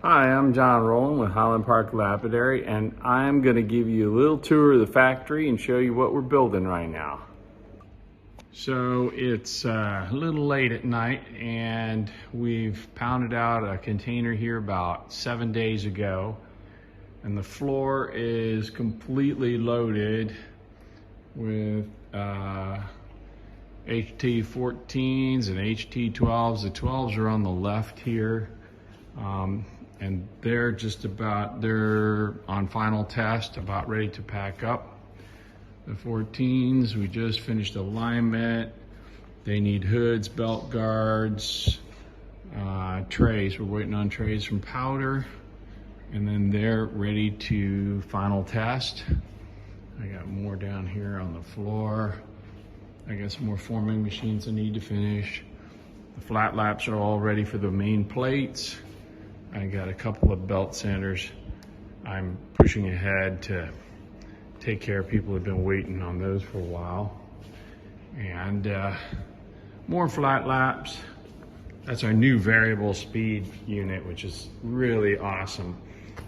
Hi, I'm John Rowland with Highland Lapidary, and I'm going to give you a little tour of the factory and show you what we're building right now. So it's a little late at night, and we've pounded out a container here about 7 days ago, and the floor is completely loaded with HT14s and HT12s. The 12s are on the left here. And they're on final test, about ready to pack up. The 14s, we just finished alignment. They need hoods, belt guards, trays. We're waiting on trays from powder, and then they're ready to final test. I got more down here on the floor. I got some more forming machines I need to finish. The flat laps are all ready for the main plates. I got a couple of belt sanders I'm pushing ahead to take care of people who have been waiting on those for a while. And more flat laps. That's our new variable speed unit, which is really awesome.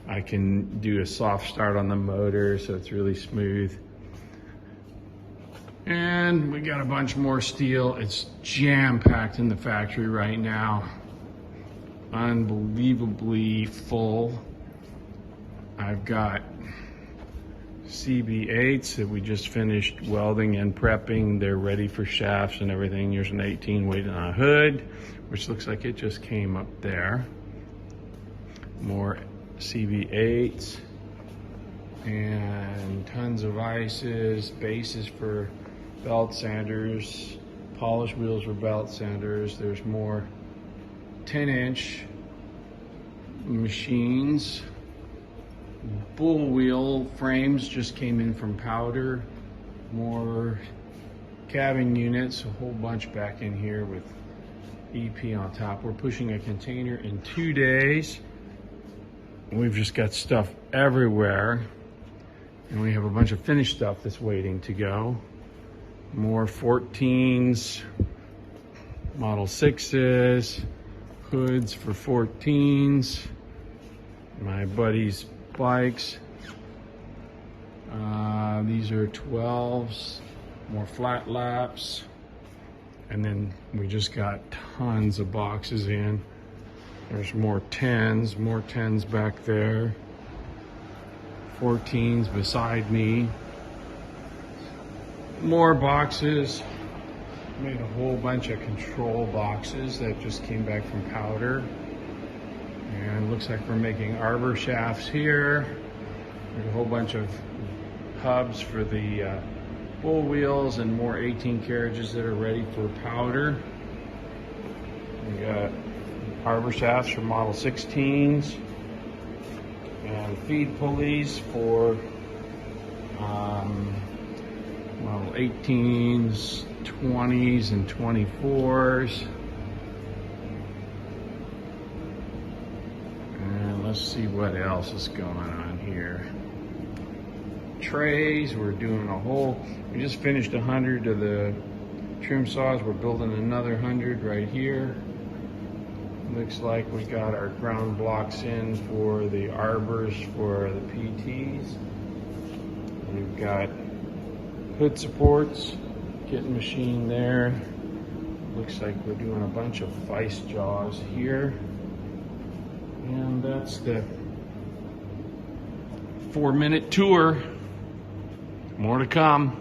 I can do a soft start on the motor, so it's really smooth. And we got a bunch more steel. It's jam-packed in the factory right now. Unbelievably full. I've got CB8s that we just finished welding and prepping. They're ready for shafts and everything. There's an 18 waiting on a hood, which looks like it just came up there. More CB8s and tons of ices, bases for belt sanders, polish wheels for belt sanders. There's more 10-inch machines. Bull wheel frames just came in from powder. More cabin units, a whole bunch back in here with EP on top. We're pushing a container in 2 days. We've just got stuff everywhere, and we have a bunch of finished stuff that's waiting to go. More 14s, Model 6s, hoods for 14s, my buddy's bikes. These are 12s, more flat laps, and then we just got tons of boxes in. There's more 10s back there, 14s beside me, more boxes. Made a whole bunch of control boxes that just came back from powder. And looks like we're making arbor shafts here. There's a whole bunch of hubs for the bull wheels and more 18 carriages that are ready for powder. We got arbor shafts for Model 16s and feed pulleys for Model 18s, 20s, and 24s. And let's see what else is going on here. Trays, we're doing we just finished 100 of the trim saws. We're building another 100 right here. Looks like we got our ground blocks in for the arbors for the PTs. We've got hood supports, getting machine there. Looks like we're doing a bunch of vice jaws here. And that's the 4-minute tour. More to come.